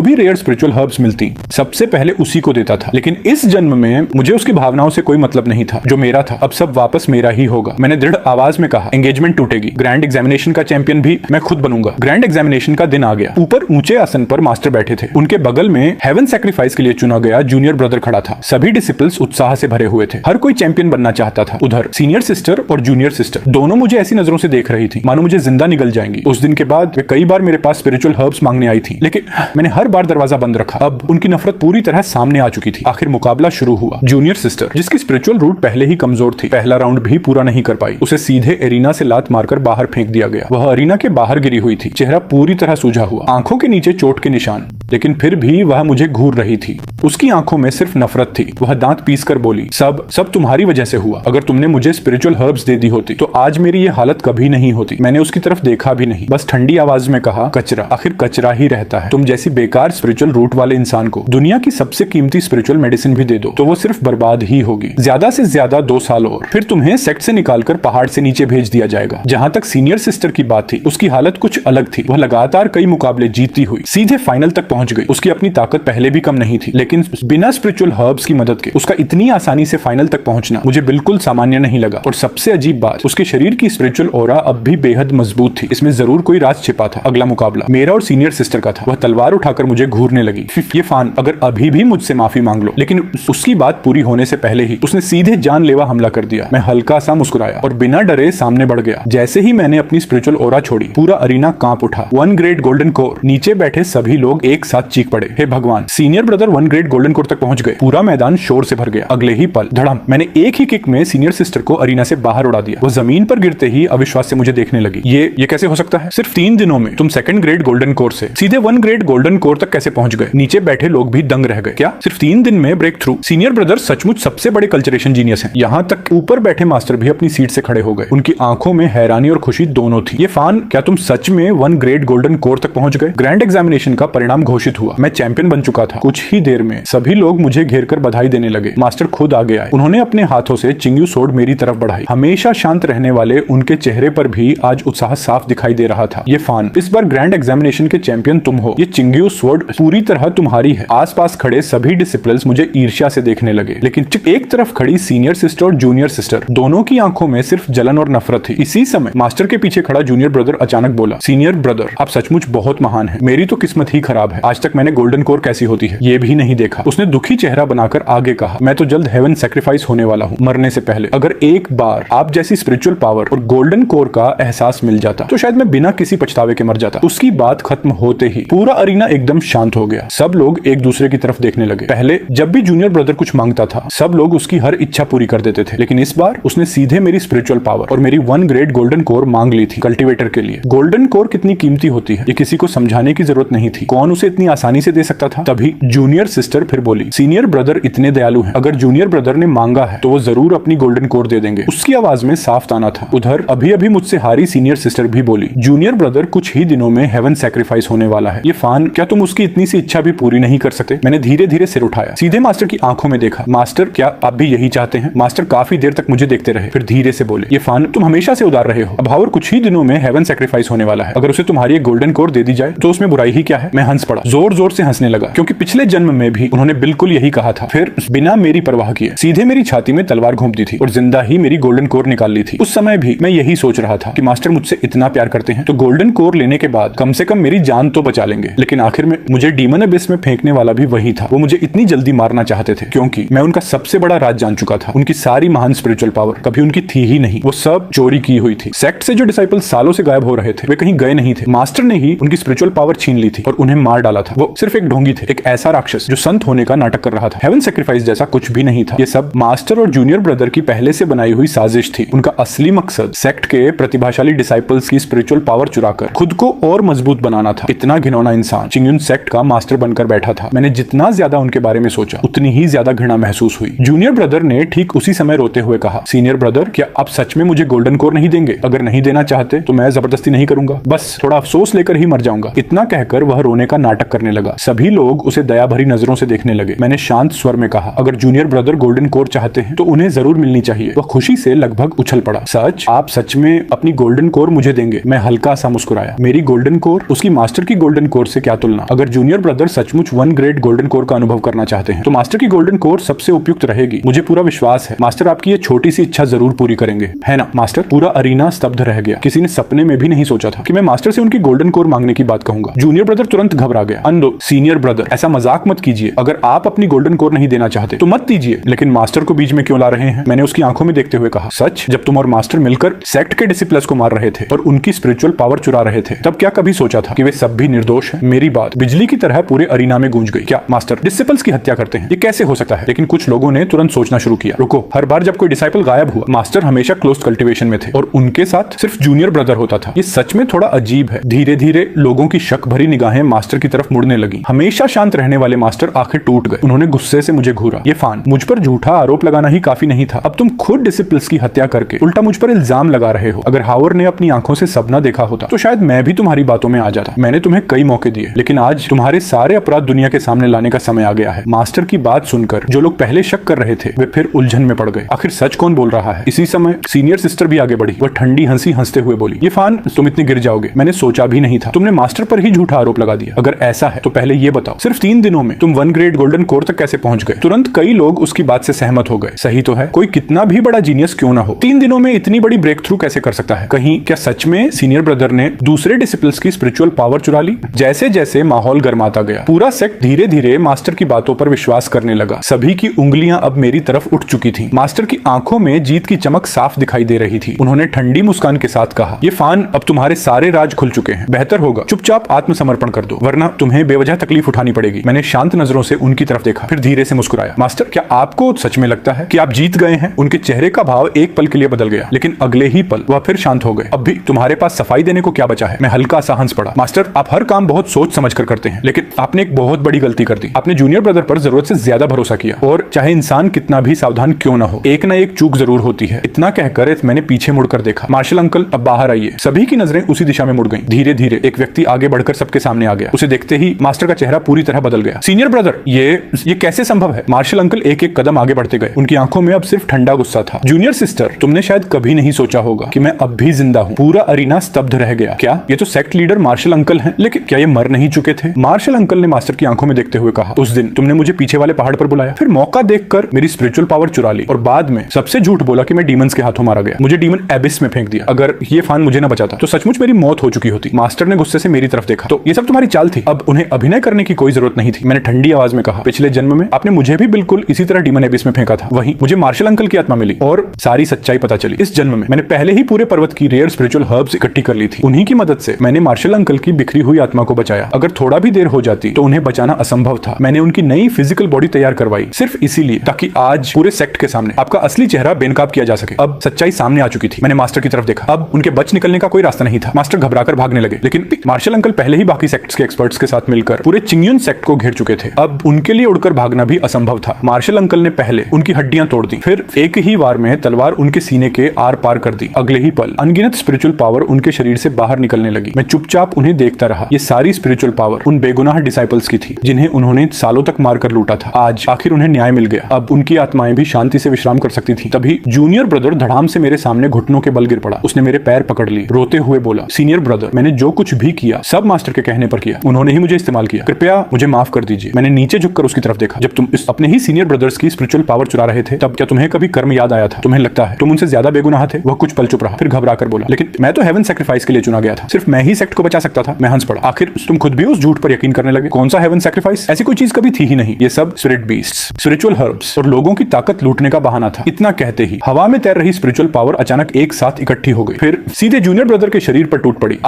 भी रेयर स्पिरिचुअल हर्ब्स मिलती सबसे पहले उसी को देता था, लेकिन इस जन्म में मुझे उसकी भावनाओं से कोई मतलब नहीं था। जो मेरा था अब सब वापस मेरा ही होगा। मैंने दृढ़ आवाज में कहा, एंगेजमेंट टूटेगी। ग्रैंड एग्जामिनेशन का चैंपियन भी मैं खुद बनूंगा। ग्रैंड एग्जामिनेशन का दिन आ गया। ऊपर ऊंचे आसन पर मास्टर बैठे थे। उनके बगल में हेवन सैक्रिफाइस के लिए चुना गया जूनियर ब्रदर खड़ा था। सभी डिसिपल्स उत्साह से भरे हुए थे। हर कोई चैंपियन बनना चाहता था। उधर सीनियर सिस्टर और जूनियर सिस्टर दोनों मुझे ऐसी नजरों से देख रही थी मानो मुझे जिंदा निगल जाएंगी। उस दिन के बाद वे कई बार मेरे पास स्पिरिचुअल हर्ब्स मांगने आई थी, लेकिन मैंने हर बार दरवाजा बंद रखा। अब उनकी नफरत पूरी तरह सामने आ चुकी थी। आखिर मुकाबला शुरू हुआ। जूनियर सिस्टर, जिसकी स्पिरिचुअल रूट पहले ही कमजोर थी, पहला राउंड भी पूरा नहीं कर पाई। उसे सीधे एरिना से लात मारकर बाहर फेंक दिया गया। वह एरिना के बाहर गिरी हुई थी, चेहरा पूरी तरह सूजा हुआ, आंखों के नीचे चोट के निशान, लेकिन फिर भी वह मुझे घूर रही थी। उसकी आंखों में सिर्फ नफरत थी। वह दांत पीसकर बोली, सब तुम्हारी वजह से हुआ। अगर तुमने मुझे स्पिरिचुअल हर्ब्स दे दी होती तो आज मेरी ये हालत कभी नहीं होती। मैंने उसकी तरफ देखा भी नहीं, बस ठंडी आवाज में कहा, कचरा, आखिर कचरा ही रहता है। तुम जैसी बेकार स्पिरिचुअल रूट वाले इंसान को दुनिया की सबसे कीमती स्पिरिचुअल मेडिसिन भी दे दो तो वो सिर्फ बर्बाद ही होगी। ज्यादा से ज्यादा 2 साल और, फिर तुम्हें सेक्ट से निकालकर पहाड़ से नीचे भेज दिया जाएगा। जहां तक सीनियर सिस्टर की बात थी, उसकी हालत कुछ अलग थी। वह लगातार कई मुकाबले जीतती हुई सीधे फाइनल तक पहुंच गई। उसकी अपनी ताकत पहले भी कम नहीं थी, लेकिन बिना स्पिरिचुअल हर्ब्स की मदद के उसका इतनी आसानी से फाइनल तक पहुंचना मुझे बिल्कुल सामान्य नहीं लगा। और सबसे अजीब बात, उसके शरीर की स्पिरिचुअल ऑरा अब भी बेहद मजबूत थी। इसमें जरूर कोई राज छिपा था। अगला मुकाबला मेरा और सीनियर सिस्टर का था। वह तलवार उठाकर मुझे घूरने लगी। ये फान, अगर अभी भी मुझसे माफी मांग लो। लेकिन उसकी बात पूरी होने से पहले ही उसने सीधे जानलेवा हमला कर दिया। मैं हल्का सा मुस्कुराया और बिना डरे सामने बढ़ गया। जैसे ही मैंने अपनी स्पिरिचुअल ऑरा छोड़ी, पूरा अरीना कांप उठा। 1 ग्रेड गोल्डन कोर। नीचे बैठे सभी लोग एक साथ चीख पड़े, हे भगवान! Senior brother 1 grade golden core तक पहुंच गए। पूरा मैदान शोर से भर गया। अगले ही पल धड़म, मैंने एक ही किक में सीनियर सिस्टर को अरीना से बाहर उड़ा दिया। वो जमीन पर गिरते ही अविश्वास से मुझे देखने लगी। ये कैसे हो सकता है? सिर्फ 3 दिनों में तुम 2nd ग्रेड गोल्डन कोर से सीधे 1 ग्रेड गोल्डन कोर तक कैसे पहुंच गए? नीचे बैठे लोग भी दंग रह गए। क्या सिर्फ 3 दिन में ब्रेक थ्रू? सीनियर ब्रदर सचमुच सबसे बड़े कल्चरेशन जीनियस हैं। यहाँ तक ऊपर बैठे मास्टर भी अपनी सीट से खड़े हो गए। उनकी आंखों में हैरानी और खुशी दोनों थी। ये फान, क्या तुम सच में 1 ग्रेड गोल्डन कोर तक पहुंच गए? ग्रैंड एग्जामिनेशन का परिणाम घोषित हुआ। मैं चैंपियन बन चुका था। कुछ ही देर में सभी लोग मुझे घेर कर बधाई देने लगे। मास्टर खुद आगे आए। उन्होंने अपने हाथों से चिंग्यू सोर्ड मेरी तरफ बढ़ाई। हमेशा शांत रहने वाले उनके चेहरे पर भी आज उत्साह साफ दिखाई दे रहा था। ये फान, इस बार ग्रैंड एग्जामिनेशन के चैंपियन तुम हो। ये चिंग्यू सोर्ड पूरी तरह तुम्हारी है। आसपास खड़े सभी डिसिपल्स मुझे ईर्ष्या से देखने लगे, लेकिन एक तरफ खड़ी सीनियर सिस्टर और जूनियर सिस्टर दोनों की आंखों में सिर्फ जलन और नफरत थी। इसी समय मास्टर के पीछे खड़ा जूनियर ब्रदर अचानक बोला, सीनियर ब्रदर, आप सचमुच बहुत महान हैं। मेरी तो किस्मत ही खराब है। आज तक मैंने गोल्डन कोर कैसी होती है ये भी नहीं देखा। उसने दुखी चेहरा बनाकर आगे कहा, मैं तो जल्द हेवन सैक्रिफाइस होने वाला हूँ। मरने से पहले अगर एक बार आप जैसी स्पिरिचुअल पावर और गोल्डन कोर का एहसास मिल जाता तो शायद मैं बिना किसी पछतावे के मर जाता। उसकी बात खत्म होते ही पूरा अरीना एकदम शांत हो गया। सब लोग एक दूसरे की तरफ देखने लगे। पहले जब भी जूनियर ब्रदर कुछ मांगता था, सब लोग उसकी हर इच्छा पूरी कर देते थे, लेकिन इस बार उसने सीधे मेरी स्पिरिचुअल पावर और मेरी 1 ग्रेड गोल्डन कोर मांग ली थी कल्टीवेटर के लिए। गोल्डन कोर कितनी कीमती होती है ये किसी को समझाने की जरूरत नहीं थी। कौन उसे इतनी आसानी से दे सकता था? तभी जूनियर सिस्टर फिर बोली, सीनियर ब्रदर इतने दयालु हैं, अगर जूनियर ब्रदर ने मांगा है तो वो जरूर अपनी गोल्डन कोर दे देंगे। उसकी आवाज में साफ ताना था। उधर अभी अभी मुझसे हारी सीनियर सिस्टर भी बोली, जूनियर ब्रदर कुछ ही दिनों में हेवन सैक्रिफाइस होने वाला है। ये फान, क्या तुम उसकी इतनी सी इच्छा भी पूरी नहीं कर सकते? मैंने धीरे धीरे सिर उठाया, सीधे मास्टर की आंखों में देखा। मास्टर, क्या आप भी यही चाहते हैं? मास्टर काफी देर तक मुझे देखते रहे, फिर धीरे से बोले, ये फान, तुम हमेशा से उदार रहे हो। अब और कुछ ही दिनों में हेवन सैक्रिफाइस होने वाला है। अगर उसे तुम्हारी एक गोल्डन कोर दे दी जाए तो उसमें बुराई ही क्या है? मैं हंस पड़ा। पड़ा, जोर जोर से हंसने लगा क्योंकि पिछले जन्म में भी उन्होंने बिल्कुल यही कहा था। फिर बिना मेरी परवाह किए सीधे मेरी छाती में तलवार घोंप दी थी और जिंदा ही मेरी गोल्डन कोर निकाल ली थी। उस समय भी मैं यही सोच रहा था कि मास्टर मुझसे इतना प्यार करते हैं तो गोल्डन कोर लेने के बाद कम से कम मेरी जान तो बचा लेंगे। लेकिन आखिर में मुझे डीमन एबिस में फेंकने वाला भी वही था। वो मुझे इतनी जल्दी मारना चाहते थे क्योंकि मैं उनका सबसे बड़ा राज जान चुका था। उनकी सारी महान स्पिरिचुअल पावर कभी उनकी थी ही नहीं, वो सब चोरी की हुई थी। सेक्ट से जो डिसाइपल सालों से गायब हो रहे थे वे कहीं गए नहीं थे, मास्टर ने ही उनकी स्पिरिचुअल पावर छीन ली थी और उन्हें मार डाला था। वो सिर्फ एक ढोंगी थे, एक ऐसा राक्षस जो संत होने का नाटक कर रहा था। हेवन सैक्रिफाइस जैसा कुछ भी नहीं था। ये सब मास्टर और जूनियर ब्रदर की पहले से बनाई हुई साजिश थी। उनका असली मकसद सेक्ट के प्रतिभाशाली डिसाइपल्स की स्पिरिचुअल पावर चुराकर खुद को और मजबूत बनाना था। इतना घिनौना इंसान चिंगयुन सेक्ट का मास्टर बनकर बैठा था। मैंने जितना ज्यादा उनके बारे में सोचा उतनी ही ज्यादा घृणा महसूस हुई। जूनियर ब्रदर ने ठीक उसी समय रोते हुए कहा, सीनियर ब्रदर क्या आप सच में मुझे गोल्डन कोर नहीं देंगे? अगर नहीं देना चाहते तो मैं जबरदस्ती नहीं करूंगा, बस थोड़ा अफसोस लेकर ही मर जाऊंगा। इतना कहकर वह रोने का नाटक करने लगा। सभी लोग उसे दया भरी नजरों से देखने लगे। मैंने शांत स्वर में कहा, अगर जूनियर ब्रदर गोल्डन कोर चाहते हैं तो उन्हें जरूर मिलनी चाहिए। वह खुशी से लगभग उछल पड़ा। सच? आप सच में अपनी गोल्डन कोर मुझे देंगे? मैं हल्का सा मुस्कुराया। मेरी गोल्डन कोर? उसकी मास्टर की गोल्डन कोर से क्या तुलना? अगर जूनियर ब्रदर सचमुच 1 ग्रेड गोल्डन कोर का अनुभव करना चाहते हैं तो मास्टर की गोल्डन कोर सबसे उपयुक्त रहेगी। मुझे पूरा विश्वास है मास्टर आपकी ये छोटी सी इच्छा जरूर पूरी करेंगे, है ना मास्टर? पूरा अरीना स्तब्ध रह गया। किसी ने सपने में भी नहीं सोचा था कि मैं मास्टर से उनकी गोल्डन कोर मांगने की बात कहूंगा। जूनियर ब्रदर तुरंत घबरा गया। अनो सीनियर ब्रदर ऐसा मजाक मत कीजिए। अगर आप अपनी गोल्डन कोर नहीं देना चाहते तो मत दीजिए, लेकिन मास्टर को बीच में क्यों ला रहे हैं? मैंने उसकी आंखों में देखते हुए कहा, सच? जब तुम और मास्टर मिलकर सेक्ट के डिसिप्लस को मार रहे थे और उनकी स्पिरिचुअल पावर चुरा रहे थे तब क्या कभी सोचा था कि वे सब भी निर्दोष हैं? मेरी बात बिजली की तरह पूरे अरीना में गूंज गई। क्या मास्टर डिसिपल्स की हत्या करते हैं? ये कैसे हो सकता है? लेकिन कुछ लोगों ने तुरंत सोचना शुरू किया, रुको, हर बार जब कोई डिसाइपल गायब हुआ मास्टर हमेशा क्लोज कल्टीवेशन में थे और उनके साथ सिर्फ जूनियर ब्रदर होता था। ये सच में थोड़ा अजीब है। धीरे धीरे लोगों की शक भरी निगाहें मास्टर की तरफ मुड़ने लगी। हमेशा शांत रहने वाले मास्टर आखिर टूट गए। उन्होंने गुस्से से मुझे घूरा। ये फान, मुझ पर झूठा आरोप लगाना ही काफी नहीं था, अब तुम खुद डिसिपल्स की हत्या करके उल्टा मुझ पर इल्जाम लगा रहे हो। अगर हावर ने अपनी आंखों से सपना देखा होता तो शायद मैं भी तुम्हारी बातों में आ जाता। मैंने तुम्हें कई मौके दिए लेकिन आज तुम्हारे सारे अपराध दुनिया के सामने लाने का समय आ गया है। मास्टर की बात सुनकर जो लोग पहले शक कर रहे थे वे फिर उलझन में पड़ गए। आखिर सच कौन बोल रहा है? इसी समय सीनियर सिस्टर भी आगे बढ़ी। वह ठंडी हंसी हंसते हुए बोली, ये फान, तुम इतने गिर जाओगे मैंने सोचा भी नहीं था। तुमने मास्टर पर ही झूठा आरोप लगा दिया। अगर ऐसा है तो पहले ये बताओ, सिर्फ 3 दिनों में तुम 1 ग्रेड गोल्डन कोर तक कैसे पहुंच गए? तुरंत कई लोग उसकी बात से सहमत हो गए। सही तो है, कोई कितना भी बड़ा जीनियस क्यों ना हो 3 दिनों में इतनी बड़ी ब्रेक थ्रू कैसे कर सकता है? कहीं क्या सच में सीनियर ब्रदर ने दूसरे डिसिपल्स की स्पिरिचुअल पावर चुरा ली? जैसे जैसे माहौल गर्माता गया पूरा सेक्ट धीरे धीरे मास्टर की बातों पर विश्वास करने लगा। सभी की उंगलियां अब मेरी तरफ उठ चुकी थी। मास्टर की आंखों में जीत की चमक साफ दिखाई दे रही थी। उन्होंने ठंडी मुस्कान के साथ कहा, ये फान, अब तुम्हारे सारे राज खुल चुके हैं। बेहतर होगा चुपचाप आत्मसमर्पण कर दो वरना तुम्हें बेवजह तकलीफ उठानी पड़ेगी। मैंने शांत नजरों से उनकी तरफ देखा फिर धीरे से मुस्कुराया। मास्टर क्या आपको सच में लगता है कि आप जीत गए हैं? उनके चेहरे का भाव एक पल के लिए बदल गया लेकिन अगले ही पल वह फिर शांत हो गए। अब भी तुम्हारे पास सफाई देने को क्या बचा है? मैं हल्का सा हंस पड़ा। मास्टर आप हर काम बहुत सोच समझ कर करते हैं लेकिन आपने एक बहुत बड़ी गलती कर दी। आपने जूनियर ब्रदर पर जरूरत से ज्यादा भरोसा किया और चाहे इंसान कितना भी सावधान क्यों ना हो एक ना एक चूक जरूर होती है। इतना कहकर मैंने पीछे मुड़कर देखा। मार्शल अंकल अब बाहर आइए। सभी की नजरें उसी दिशा में मुड़ गईं। धीरे धीरे एक व्यक्ति आगे बढ़कर सबके सामने आ गया। उसे देखते ही मास्टर का चेहरा पूरी तरह बदल गया। सीनियर ब्रदर ये कैसे संभव है? मार्शल अंकल एक एक कदम आगे बढ़ते गए। उनकी आंखों में अब सिर्फ ठंडा गुस्सा था। जूनियर सिस्टर तुमने शायद कभी नहीं सोचा होगा कि मैं अब भी जिंदा हूँ। पूरा अरीना स्तब्ध रह गया। क्या ये तो सेक्ट लीडर मार्शल अंकल हैं, लेकिन क्या ये मर नहीं चुके थे? मार्शल अंकल ने मास्टर की आंखों में देखते हुए कहा, उस दिन तुमने मुझे पीछे वाले पहाड़ पर बुलाया, फिर मौका देखकर मेरी स्पिरिचुअल पावर चुरा ली और बाद में सबसे झूठ बोला कि मैं डीमंस के हाथों मारा गया। मुझे डीमन एबिस में फेंक दिया। अगर ये फान मुझे न बचाता तो सचमुच मेरी मौत हो चुकी होती। मास्टर ने गुस्से से मेरी तरफ देखा। तो ये सब तुम्हारी चाल थी? अब उन्हें अभिनय करने की कोई जरूरत नहीं थी। मैंने ठंडी आवाज में कहा, पिछले जन्म में आपने मुझे भी बिल्कुल इसी तरह डीमन एबिस में फेंका था। वहीं मुझे मार्शल अंकल की आत्मा मिली और सारी सच्चाई पता चली। इस जन्म में मैंने पहले ही पूरे पर्वत की रेयर स्पिरिचुअल हर्ब्स इकट्ठी कर ली थी। उन्हीं की मदद से मैंने मार्शल अंकल की बिखरी हुई आत्मा को बचाया। अगर थोड़ा भी देर हो जाती तो उन्हें बचाना असंभव था। मैंने उनकी नई फिजिकल बॉडी तैयार करवाई सिर्फ इसीलिए ताकि आज पूरे सेक्ट के सामने आपका असली चेहरा बेनकाब किया जा सके। अब सच्चाई सामने आ चुकी थी। मैंने मास्टर की तरफ देखा। अब उनके बच निकलने का कोई रास्ता नहीं था। मास्टर घबराकर भागने लगे लेकिन मार्शल अंकल पहले ही बाकी सेक्ट्स के एक्सपर्ट्स के साथ मिलकर पूरे चिंगयुन सेक्ट को घेर चुके थे। अब उनके लिए उड़कर भागना भी असंभव था। मार्शल अंकल ने पहले उनकी हड्डियां तोड़ दी, फिर एक ही वार में तलवार उनके सीने के आर पार कर दी। अगले ही पल अनगिनत स्पिरिचुअल पावर उनके शरीर से बाहर निकलने लगी। मैं चुपचाप उन्हें देखता रहा। ये सारी स्पिरिचुअल पावर उन बेगुनाह डिसाइपल्स की थी जिन्हें उन्होंने सालों तक मारकर लूटा था। आज आखिर उन्हें न्याय मिल गया। अब उनकी आत्माएं भी शांति से विश्राम कर सकती थी। तभी जूनियर ब्रदर धड़ाम से मेरे सामने घुटनों के बल गिर पड़ा। उसने मेरे पैर पकड़ लिए, रोते हुए बोला, सीनियर ब्रदर मैंने जो कुछ भी किया सब मास्टर के कहने पर किया। उन्होंने तुमने ही मुझे इस्तेमाल किया, कृपया मुझे माफ कर दीजिए। मैंने नीचे झुककर उसकी तरफ देखा। जब तुम इस अपने ही सीनियर ब्रदर्स की स्पिरिचुअल पावर चुरा रहे थे तब क्या तुम्हें कभी कर्म याद आया था? तुम्हें लगता है तुम उनसे ज्यादा बेगुनाह थे? वह कुछ पल चुप रहा, फिर घबरा कर बोला, लेकिन मैं तो हेवन सैक्रिफाइस के लिए चुना गया था, सिर्फ मैं ही सेक्ट को बचा सकता था। मैं हंस पड़ा। आखिर तुम खुद भी उस झूठ पर यकीन करने लगे? कौन सा हेवन सैक्रिफाइस? ऐसी कोई चीज कभी थी ही नहीं। ये सब स्पिरिट बीस्ट्स, स्पिरिचुअल हर्ब्स और लोगों की ताकत लूटने का बहाना था। इतना कहते ही हवा में तैर रही स्पिरिचुअल पावर अचानक एक साथ इकट्ठी हो गई, फिर सीधे जूनियर ब्रदर के शरीर पर टूट पड़ी।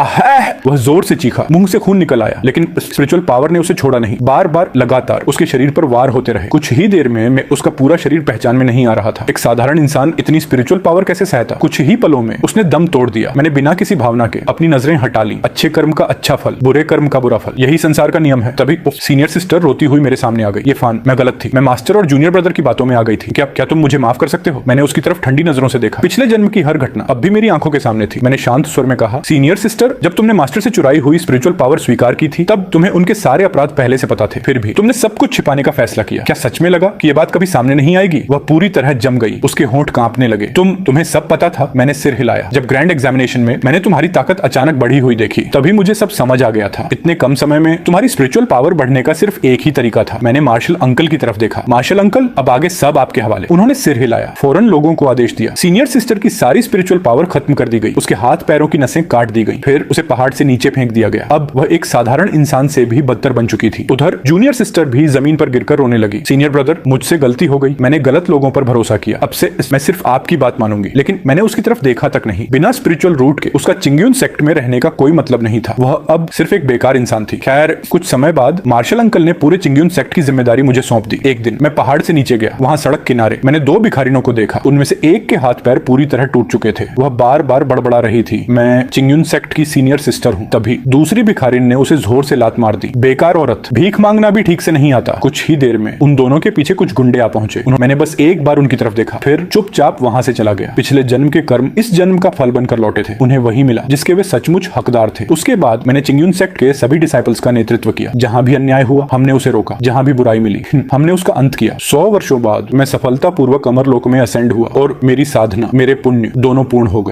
वह जोर से चीखा, मुंह से खून निकल आया, लेकिन स्पिरिचुअल पावर ने उसे छोड़ा नहीं। बार बार लगातार उसके शरीर पर वार होते रहे। कुछ ही देर में उसका पूरा शरीर पहचान में नहीं आ रहा था। एक साधारण इंसान इतनी स्पिरिचुअल पावर कैसे सहता? कुछ ही पलों में उसने दम तोड़ दिया। मैंने बिना किसी भावना के अपनी नजरें हटा ली। अच्छे कर्म का अच्छा फल, बुरे कर्म का बुरा फल, यही संसार का नियम है। तभी सीनियर सिस्टर रोती हुई मेरे सामने आ गई। ये फान, मैं गलत थी। मैं मास्टर और जूनियर ब्रदर की बातों में आ गई थी। क्या तुम मुझे माफ कर सकते हो? मैंने उसकी तरफ ठंडी नजरों से देखा। पिछले जन्म की हर घटना अब भी मेरी आंखों के सामने थी। मैंने शांत स्वर में कहा, सीनियर सिस्टर, जब तुमने मास्टर से चुराई हुई स्पिरिचुअल पावर स्वीकार की थी तब तुम्हें उनके सारे अपराध पहले से पता थे। फिर भी तुमने सब कुछ छिपाने का फैसला किया। क्या सच में लगा कि यह बात कभी सामने नहीं आएगी? वह पूरी तरह जम गई। उसके होंठ कांपने लगे। तुम्हें सब पता था? मैंने सिर हिलाया। जब ग्रैंड एग्जामिनेशन में मैंने तुम्हारी ताकत अचानक बढ़ी हुई देखी तभी मुझे सब समझ आ गया था। इतने कम समय में तुम्हारी स्पिरिचुअल पावर बढ़ने का सिर्फ एक ही तरीका था। मैंने मार्शल अंकल की तरफ देखा। मार्शल अंकल, अब आगे सब आपके हवाले। उन्होंने सिर हिलाया, फौरन लोगों को आदेश दिया। सीनियर सिस्टर की सारी स्पिरिचुअल पावर खत्म कर दी गई। उसके हाथ पैरों की नसें काट दी गई, फिर उसे पहाड़ से नीचे फेंक दिया गया। अब वह एक साधारण इंसान से भी बदतर बन चुकी थी। उधर जूनियर सिस्टर भी जमीन पर गिरकर रोने लगी। सीनियर ब्रदर, मुझसे गलती हो गई। मैंने गलत लोगों पर भरोसा किया। अब से मैं सिर्फ आपकी बात मानूंगी। लेकिन मैंने उसकी तरफ देखा तक नहीं। बिना स्पिरिचुअल रूट के उसका चिंग्यून सेक्ट में रहने का कोई मतलब नहीं था। वह अब सिर्फ एक बेकार इंसान थी। खैर, कुछ समय बाद मार्शल अंकल ने पूरे चिंग्यून सेक्ट की जिम्मेदारी मुझे सौंप दी। एक दिन मैं पहाड़ से नीचे गया। वहां सड़क किनारे मैंने 2 भिखारिनों को देखा। उनमें से एक के हाथ पैर पूरी तरह टूट चुके थे। वह बार बार बड़बड़ा रही थी, मैं चिंग्यून सेक्ट की सीनियर सिस्टर हूँ। तभी दूसरी भिखारिन ने उसे जोर से लात मार दी। बेकार औरत, भीख मांगना भी ठीक से नहीं आता। कुछ ही देर में उन दोनों के पीछे कुछ गुंडे आ पहुंचे। मैंने बस एक बार उनकी तरफ देखा, फिर चुपचाप वहां से चला गया। पिछले जन्म के कर्म इस जन्म का फल बनकर लौटे थे। उन्हें वही मिला जिसके वे सचमुच हकदार थे। उसके बाद मैंने चिंग्यून सेक्ट के सभी डिसाइपल्स का नेतृत्व किया। जहां भी अन्याय हुआ हमने उसे रोका, जहां भी बुराई मिली हमने उसका अंत किया। 100 वर्षों बाद मैं सफलतापूर्वक अमरलोक में असेंड हुआ और मेरी साधना, मेरे पुण्य दोनों पूर्ण हो गए।